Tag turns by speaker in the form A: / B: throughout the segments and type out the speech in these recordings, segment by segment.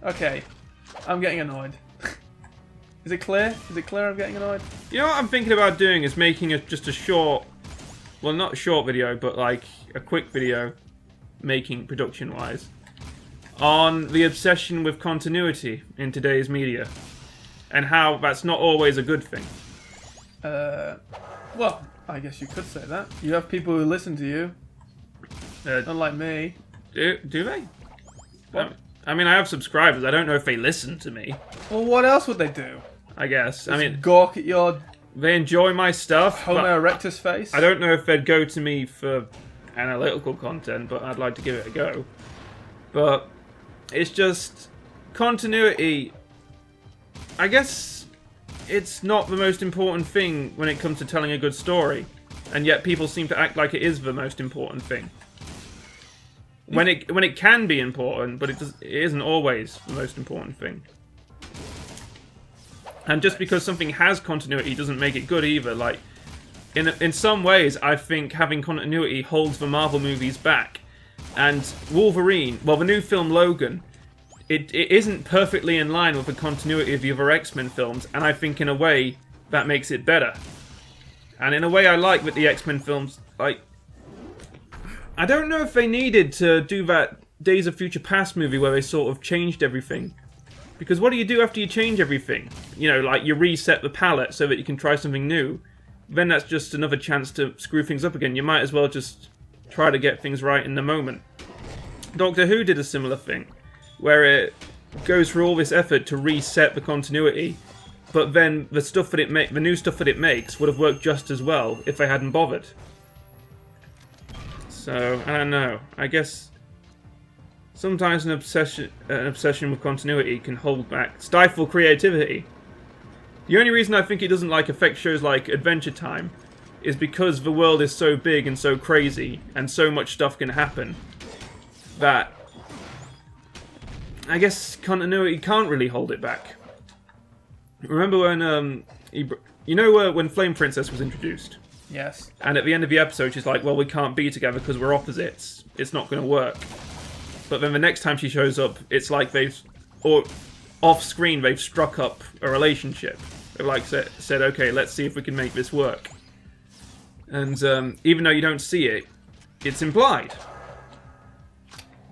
A: Okay. I'm getting annoyed. Is it clear? Is it clear I'm getting annoyed?
B: You know what I'm thinking about doing is making just a short, well, not a short video, but like a quick video, making production-wise, on the obsession with continuity in today's media, and how that's not always a good thing.
A: Well, I guess you could say that. You have people who listen to you, unlike me.
B: Do they?
A: What?
B: I mean, I have subscribers. I don't know if they listen to me.
A: Well, what else would they do?
B: I guess.
A: Just
B: I mean,
A: gawk at your
B: they enjoy my stuff.
A: Homo erectus face?
B: I don't know if they'd go to me for analytical content, but I'd like to give it a go. But it's just continuity. I guess it's not the most important thing when it comes to telling a good story, and yet people seem to act like it is the most important thing. When it can be important, but it isn't always the most important thing. And just because something has continuity doesn't make it good either. Like, in some ways, I think having continuity holds the Marvel movies back. And Wolverine, well, the new film Logan, it isn't perfectly in line with the continuity of the other X-Men films, and I think in a way that makes it better. And in a way I like with the X-Men films, like, I don't know if they needed to do that Days of Future Past movie where they sort of changed everything. Because what do you do after you change everything? You know, like you reset the palette so that you can try something new. Then that's just another chance to screw things up again. You might as well just try to get things right in the moment. Doctor Who did a similar thing, where it goes through all this effort to reset the continuity, but then the stuff that the new stuff that it makes would have worked just as well if they hadn't bothered. So, I don't know. I guess sometimes an obsession with continuity can hold back, stifle creativity. The only reason I think it doesn't affect shows like Adventure Time is because the world is so big and so crazy, and so much stuff can happen, that I guess continuity can't really hold it back. Remember when, when Flame Princess was introduced?
A: Yes.
B: And at the end of the episode, she's like, well, we can't be together because we're opposites. It's not going to work. But then the next time she shows up, it's like off-screen, they've struck up a relationship. They've said, okay, let's see if we can make this work. And even though you don't see it, it's implied.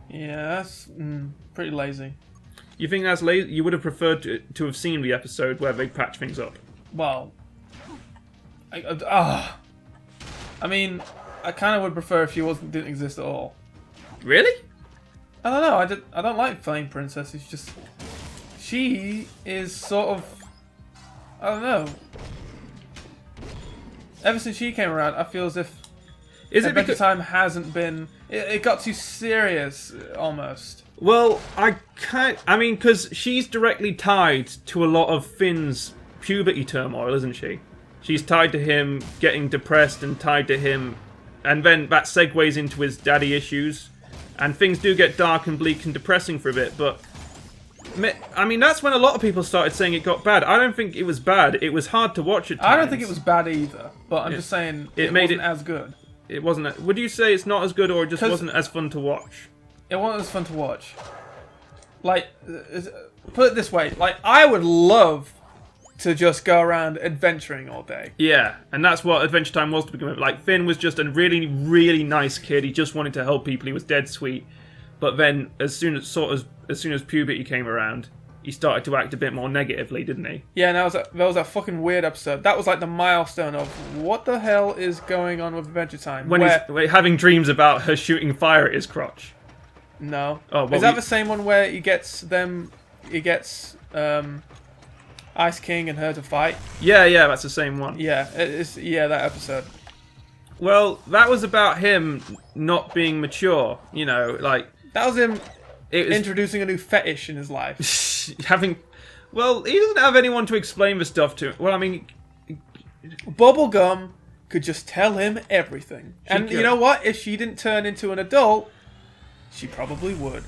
A: Yeah, that's pretty lazy.
B: You think that's lazy? You would have preferred to have seen the episode where they patch things up.
A: Well, I mean, I kind of would prefer if she didn't exist at all.
B: Really?
A: I don't know. I don't like Flame Princess. It's just she is sort of, I don't know. Ever since she came around, I feel as if Adventure Time hasn't been. It got too serious almost.
B: Well, because she's directly tied to a lot of Finn's puberty turmoil, isn't she? She's tied to him getting depressed and tied to him, and then that segues into his daddy issues, and things do get dark and bleak and depressing for a bit, but I mean, that's when a lot of people started saying it got bad. I don't think it was bad. It was hard to watch at times.
A: I don't think it was bad either, but I'm just saying it wasn't as good.
B: It wasn't. Would you say it's not as good, or it just wasn't as fun to watch?
A: It wasn't as fun to watch. Like, put it this way, like, I would love to just go around adventuring all day. Yeah,
B: and that's what Adventure Time was to begin with. Like, Finn was just a really, really nice kid. He just wanted to help people. He was dead sweet. But then, as soon as puberty came around, he started to act a bit more negatively, didn't he?
A: Yeah, and that was a fucking weird episode. That was like the milestone of what the hell is going on with Adventure Time.
B: When he's having dreams about her shooting fire at his crotch.
A: No.
B: Oh,
A: is that the same one where he gets Ice King and her to fight?
B: Yeah, that's the same one.
A: Yeah, that episode.
B: Well, that was about him not being mature, you know, like...
A: That was him introducing a new fetish in his life.
B: Well, he doesn't have anyone to explain the stuff to. Well, I mean...
A: Bubblegum could just tell him everything. And you know what? If she didn't turn into an adult, she probably would.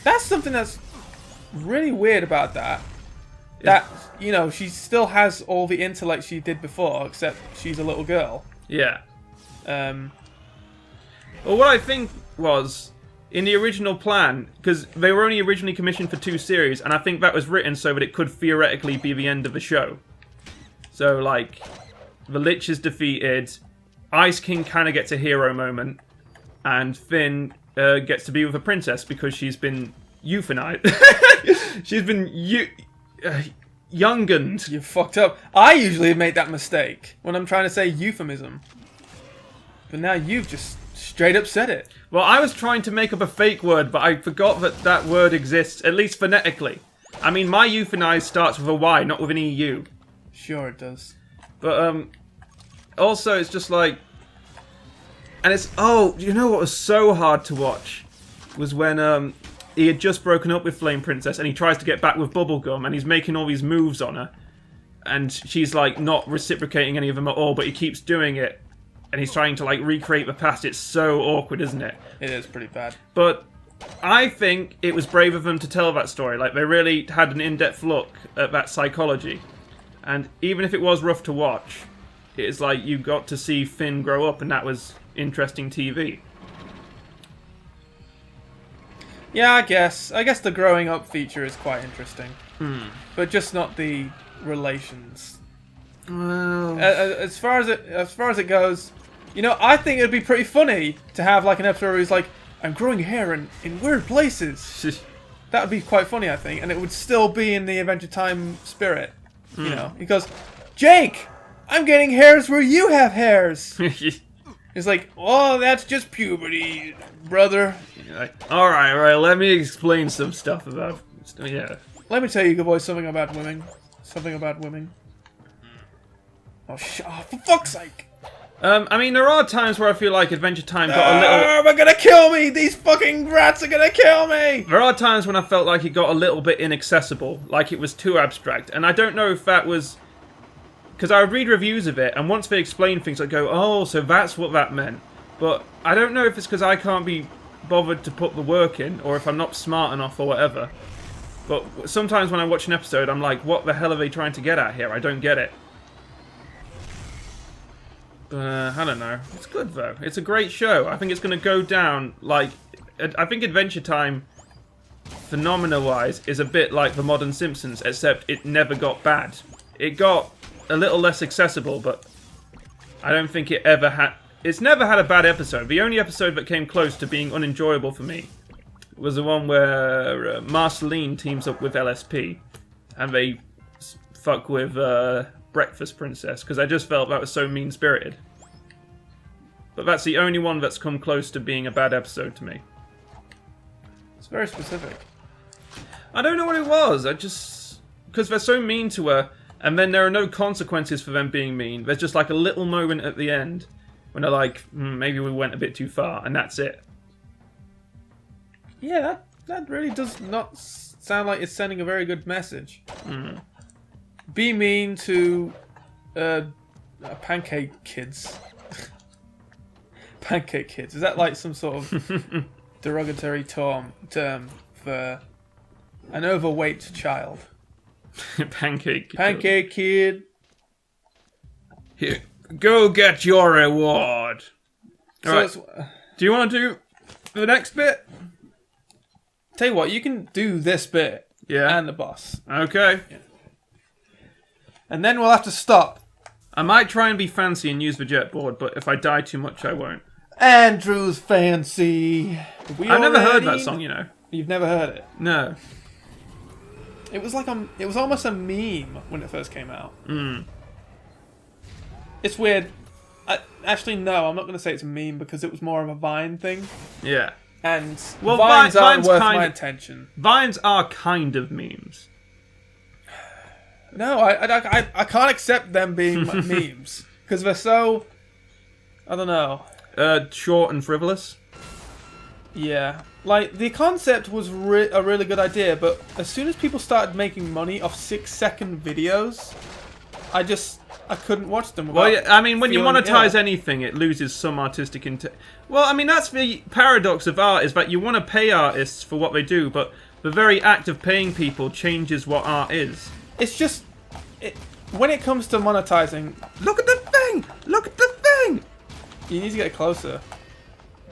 A: That's something that's really weird about that. That, you know, she still has all the intellect she did before, except she's a little girl.
B: Yeah. Well, what I think was, in the original plan, because they were only originally commissioned for 2 series, and I think that was written so that it could theoretically be the end of the show. So, like, the Lich is defeated, Ice King kind of gets a hero moment, and Finn gets to be with a princess because she's been euthanized. She's been youngened.
A: You fucked up. I usually make that mistake when I'm trying to say euphemism. But now you've just straight up said it.
B: Well, I was trying to make up a fake word, but I forgot that that word exists, at least phonetically. I mean, my euthanize starts with a Y, not with an EU.
A: Sure it does.
B: But, also, it's just like... And it's... Oh, you know what was so hard to watch? Was when, he had just broken up with Flame Princess, and he tries to get back with Bubblegum, and he's making all these moves on her. And she's, like, not reciprocating any of them at all, but he keeps doing it. And he's trying to, like, recreate the past. It's so awkward, isn't it?
A: It is pretty bad.
B: But I think it was brave of them to tell that story. Like, they really had an in-depth look at that psychology. And even if it was rough to watch, it's like you got to see Finn grow up, and that was interesting TV.
A: Yeah, I guess. I guess the growing up feature is quite interesting. But just not the relations.
B: Well...
A: As far as it goes, you know, I think it'd be pretty funny to have like an episode where he's like, I'm growing hair in weird places. That would be quite funny, I think, and it would still be in the Adventure Time spirit. You know, he goes, Jake, I'm getting hairs where you have hairs. He's like, oh, that's just puberty, brother.
B: Like, all right, let me explain some stuff about... Yeah.
A: Let me tell you, good boy, something about women. Something about women. Oh, for fuck's sake.
B: I mean, there are times where I feel like Adventure Time got a little...
A: They're gonna kill me! These fucking rats are gonna kill me!
B: There are times when I felt like it got a little bit inaccessible, like it was too abstract, and I don't know if that was... Because I would read reviews of it, and once they explain things, I go, oh, so that's what that meant. But I don't know if it's because I can't be bothered to put the work in, or if I'm not smart enough, or whatever. But sometimes when I watch an episode, I'm like, what the hell are they trying to get at here? I don't get it. I don't know. It's good, though. It's a great show. I think it's going to go down, like... I think Adventure Time, phenomena-wise, is a bit like the modern Simpsons, except it never got bad. It got a little less accessible, but I don't think it ever had... It's never had a bad episode. The only episode that came close to being unenjoyable for me was the one where Marceline teams up with LSP, and they fuck with Breakfast Princess, because I just felt that was so mean-spirited. But that's the only one that's come close to being a bad episode to me.
A: It's very specific.
B: I don't know what it was. I just... Because they're so mean to her, and then there are no consequences for them being mean. There's just like a little moment at the end when they're like, maybe we went a bit too far, and that's it.
A: Yeah, that really does not sound like it's sending a very good message. Be mean to pancake kids. Pancake kids. Is that like some sort of derogatory term for an overweight child?
B: Pancake kid.
A: Pancake kid.
B: Here, go get your reward. Alright. Do you want to do the next bit?
A: Tell you what, you can do this bit.
B: Yeah.
A: And the boss.
B: Okay.
A: Yeah. And then we'll have to stop.
B: I might try and be fancy and use the jet board, but if I die too much, I won't.
A: Andrew's fancy.
B: I've never heard that song, you know.
A: You've never heard it?
B: No.
A: It was like it was almost a meme when it first came out. It's weird. Actually, no, I'm not going to say it's a meme because it was more of a Vine thing.
B: Yeah.
A: And
B: well,
A: Vines aren't worth my attention.
B: Vines are kind of memes.
A: No, I can't accept them being memes because they're so... I don't know.
B: Short and frivolous?
A: Yeah. Like, the concept was a really good idea, but as soon as people started making money off 6-second videos, I couldn't watch them.
B: Well, yeah, I mean, when you monetize anything, it loses some artistic intent. Well, I mean, that's the paradox of art, is that you want to pay artists for what they do, but the very act of paying people changes what art is.
A: It's just... when it comes to monetizing...
B: Look at the thing! Look at the thing!
A: You need to get closer.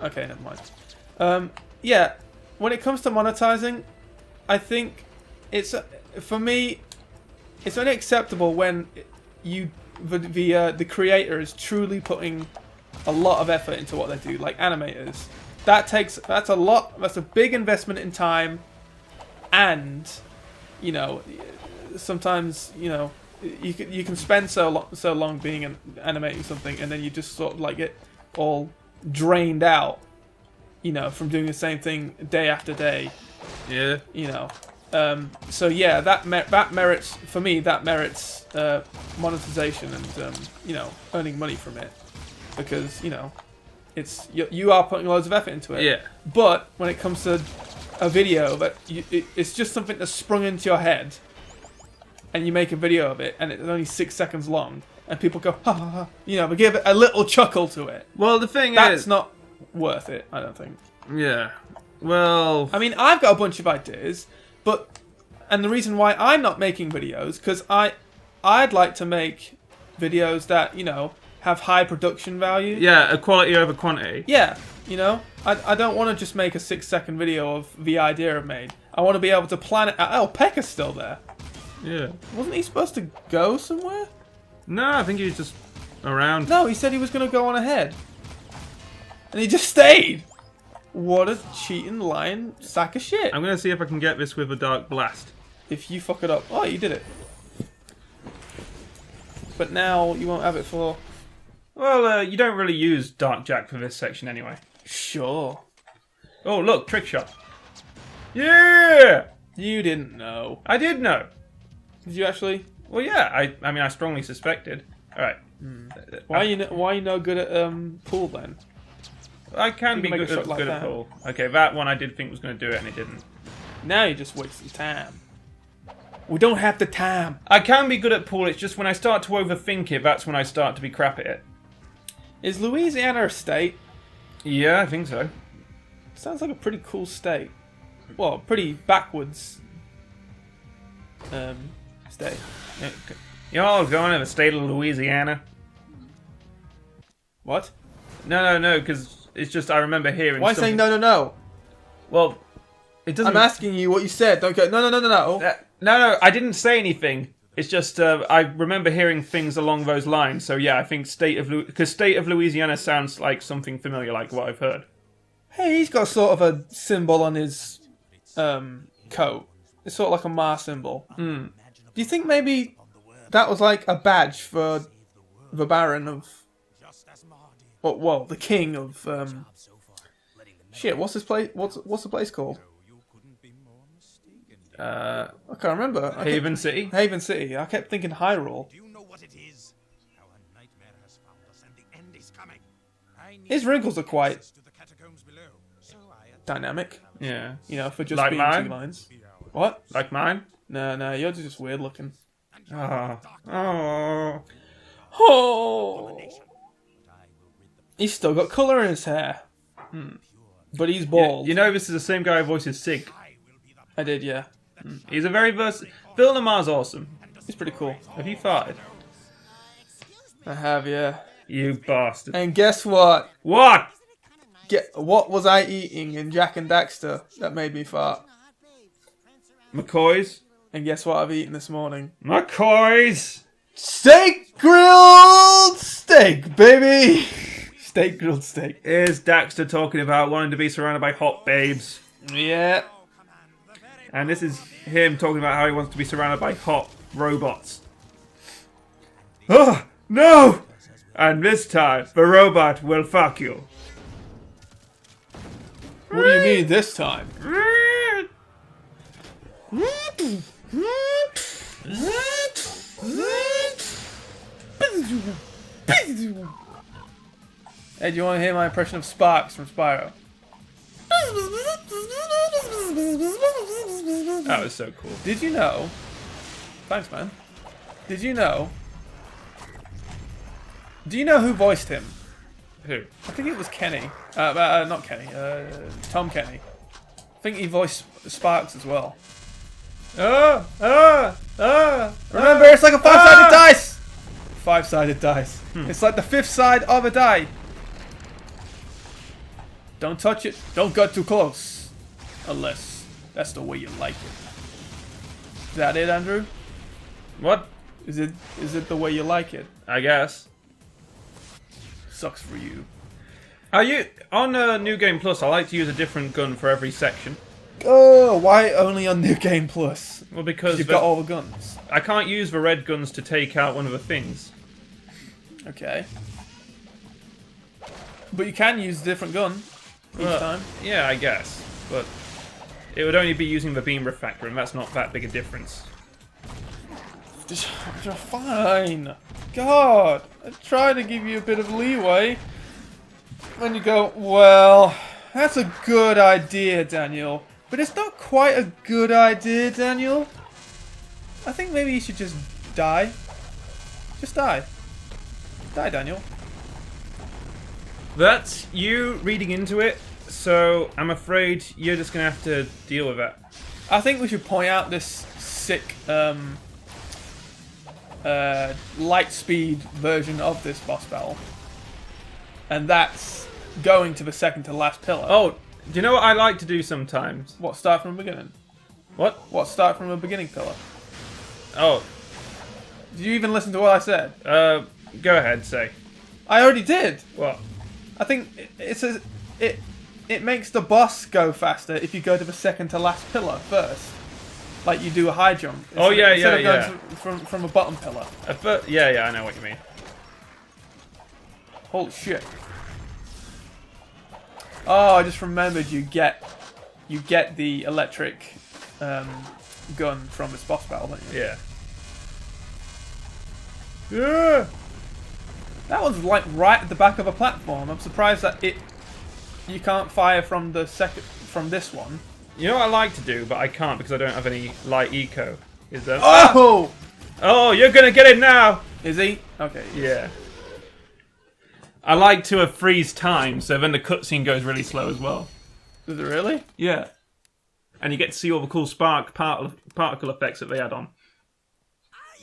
A: Okay, never mind. yeah, when it comes to monetizing, I think for me, it's only acceptable when the creator is truly putting a lot of effort into what they do, like animators. That's a big investment in time, and sometimes you can spend so long being animating something, and then you just sort of like get all drained out, from doing the same thing day after day.
B: Yeah.
A: So yeah, that merits monetization and earning money from it, because it's you are putting loads of effort into it.
B: Yeah.
A: But when it comes to a video that it's just something that's sprung into your head, and you make a video of it, and it's only 6 seconds long, and people go ha ha ha, they give it a little chuckle to it.
B: Well, the thing
A: that's not worth it, I don't think.
B: Yeah. Well,
A: I mean, I've got a bunch of ideas, and the reason why I'm not making videos, because I'd like to make videos that have high production value.
B: Yeah, a quality over quantity.
A: Yeah, I don't want to just make a 6-second video of the idea I've made. I want to be able to plan it out. Oh, Pekka's still there.
B: Yeah.
A: Wasn't he supposed to go somewhere?
B: No, I think he was just around.
A: No, he said he was going to go on ahead. And he just stayed. What a cheating, lying sack of shit.
B: I'm going to see if I can get this with a Dark Blast.
A: If you fuck it up. Oh, you did it. But now you won't have it for...
B: Well, you don't really use Dark Jack for this section anyway.
A: Sure.
B: Oh, look, trick shot. Yeah!
A: You didn't know.
B: I did know.
A: Did you actually?
B: Well, yeah. I mean, I strongly suspected. All right.
A: Why are you no good at pool then?
B: I can be good
A: like
B: at pool. Okay, that one I did think was going to do it, and it didn't.
A: Now you're just wasting time. We don't have the time.
B: I can be good at pool. It's just when I start to overthink it, that's when I start to be crap at it.
A: Is Louisiana a state?
B: Yeah, I think so.
A: Sounds like a pretty cool state. Well, pretty backwards state.
B: Y'all going to the state of Louisiana?
A: What?
B: No, because it's just I remember hearing.
A: Why saying no?
B: Well, it doesn't.
A: I'm asking you what you said. Don't go. No.
B: No, I didn't say anything. It's just I remember hearing things along those lines. So yeah, I think state of Louisiana sounds like something familiar, like what I've heard.
A: Hey, he's got sort of a symbol on his coat. It's sort of like a Mars symbol. Do you think maybe that was like a badge for the Baron of... Well, the king of... Shit, what's his place? What's the place called? I can't remember.
B: Haven City?
A: Haven City. I kept thinking Hyrule. His wrinkles are quite dynamic.
B: Yeah.
A: For just
B: like
A: being
B: mine?
A: 2 lines. What?
B: Like mine?
A: No, you're just weird looking.
B: Oh.
A: He's still got colour in his hair. But he's bald.
B: Yeah, this is the same guy who voices Sig.
A: I did, yeah.
B: He's a very versatile... Phil Lamar's awesome.
A: He's pretty cool.
B: Have you farted?
A: I have, yeah.
B: You bastard.
A: And guess what?
B: What?
A: What was I eating in Jack and Daxter that made me fart?
B: McCoy's?
A: And guess what I've eaten this morning?
B: McCoy's!
A: Steak grilled steak, baby! Steak grilled steak.
B: Here's Daxter talking about wanting to be surrounded by hot babes.
A: Yeah.
B: And this is him talking about how he wants to be surrounded by hot robots. Oh, no! And this time, the robot will fuck you.
A: What do you mean this time? Hey, do you want to hear my impression of Sparks from Spyro?
B: That was so cool.
A: Did you know? Thanks, man. Did you know? Do you know who voiced him?
B: Who?
A: I think it was Kenny. Not Kenny. Tom Kenny. I think he voiced Sparks as well. Remember, it's like a 5-sided dice! 5-sided dice. It's like the 5th side of a die. Don't touch it. Don't get too close. Unless that's the way you like it. Is that it, Andrew?
B: What?
A: Is it the way you like it?
B: I guess.
A: Sucks for you.
B: Are you on New Game Plus? I like to use a different gun for every section.
A: Oh, why only on New Game Plus?
B: Well, because
A: you've got all the guns.
B: I can't use the red guns to take out one of the things.
A: Okay. But you can use a different gun each time.
B: Yeah, I guess. But it would only be using the beam refractor, and that's not that big a difference.
A: Fine. God, I try to give you a bit of leeway. When you go, well, that's a good idea, Daniel. But it's not quite a good idea, Daniel. I think maybe you should just die. Just die. Die, Daniel.
B: That's you reading into it, so I'm afraid you're just going to have to deal with that.
A: I think we should point out this sick light speed version of this boss battle. And that's going to the second to last pillar.
B: Oh, do you know what I like to do sometimes?
A: What, start from the beginning?
B: What?
A: What, start from the beginning pillar?
B: Oh.
A: Did you even listen to what I said?
B: Go ahead, say.
A: I already did.
B: What?
A: I think it makes the boss go faster if you go to the second to last pillar first. Like you do a high jump.
B: Oh, yeah,
A: instead
B: yeah,
A: of going from a bottom pillar.
B: Yeah, I know what you mean.
A: Holy shit. Oh, I just remembered you get the electric gun from this boss battle, don't you?
B: Yeah.
A: Yeah. That one's like right at the back of a platform. I'm surprised that you can't fire from this one.
B: You know what I like to do, but I can't because I don't have any light eco. Is that?
A: Oh!
B: Oh, you're gonna get it now.
A: Is he? Okay.
B: Yeah. I like to freeze time, so then the cutscene goes really slow as well.
A: Does it really?
B: Yeah. And you get to see all the cool particle effects that they add on.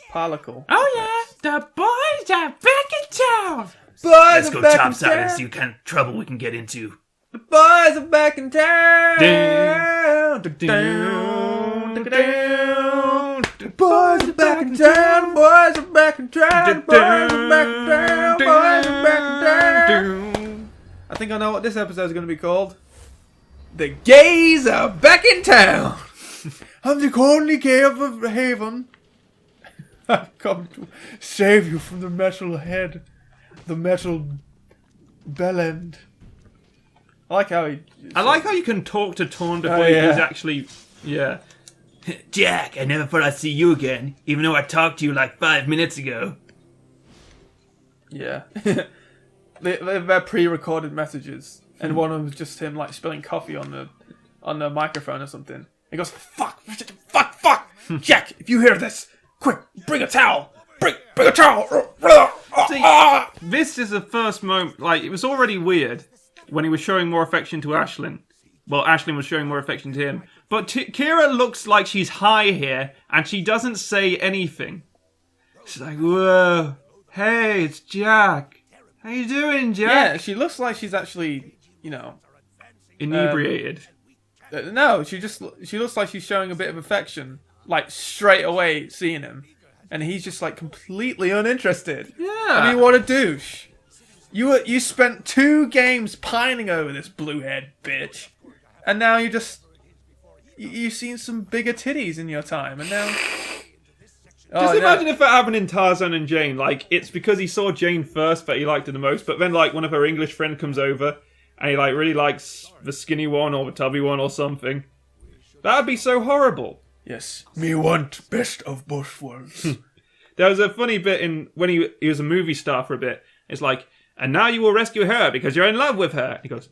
A: Particle.
B: Oh yeah, the boys are back in town.
A: Boys
C: Let's go topside and see what kind of trouble we can get into.
A: The boys are back in town.
B: Down,
A: Down, down. The boys are back in town. Boys are back in town. Boys are back in town. Boys are back in town. I think I know what this episode is going to be called. The gays are back in town. I'm the only gay of the haven. I've come to save you from the metal head, the metal bell end. I like how you
B: can talk to Torn before
A: yeah.
B: he's actually... Yeah.
C: Jack, I never thought I'd see you again, even though I talked to you like 5 minutes ago.
A: Yeah. They're pre-recorded messages, and one of them was just him like spilling coffee on the microphone or something. He goes, fuck, Jack, if you hear this, quick, bring a towel, bring a towel.
B: See, this is the first moment, like, it was already weird when he was showing more affection to Ashlyn. Well, Ashlyn was showing more affection to him. But Kira looks like she's high here, and she doesn't say anything. She's like, whoa, hey, it's Jack. How you doing, Jack?
A: Yeah, she looks like she's actually,
B: inebriated.
A: No, she looks like she's showing a bit of affection, like straight away seeing him, and he's just like completely uninterested.
B: Yeah.
A: I mean, what a douche. You spent 2 games pining over this blue-haired bitch, and now you've seen some bigger titties in your time, and now...
B: Just imagine if that happened in Tarzan and Jane. Like, it's because he saw Jane first that he liked her the most, but then, like, one of her English friends comes over, and he, like, really likes the skinny one or the tubby one or something. That'd be so horrible.
A: Yes. Me want best of both worlds.
B: There was a funny bit in when he was a movie star for a bit. It's like, and now you will rescue her because you're in love with her. He goes,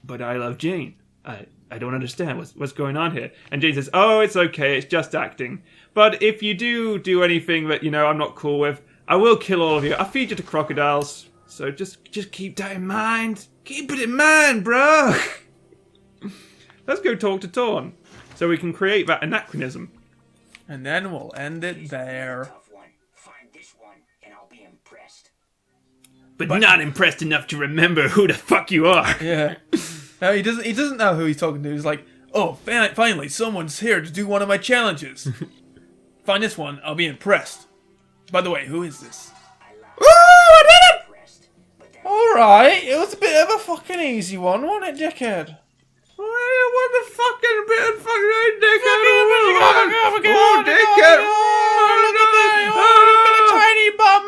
B: but I love Jane. I don't understand what's going on here. And Jane says, oh, it's okay, it's just acting. But if you do anything that, I'm not cool with, I will kill all of you. I'll feed you to crocodiles. So just keep that in mind. Keep it in mind, bro. Let's go talk to Torn so we can create that anachronism.
A: And then we'll end it there.
C: But not impressed enough to remember who the fuck you are.
A: Yeah. No, he doesn't. He doesn't know who he's talking to. He's like, "Oh, finally, someone's here to do one of my challenges. Find this one. I'll be impressed. By the way, who is this?" Ooh, I did it! Alright, it was a bit of a fucking easy one, wasn't it, dickhead?
B: What the fucking bit of fucking dickhead?
A: Oh, dickhead! Oh, look at that! Oh, look at the tiny bum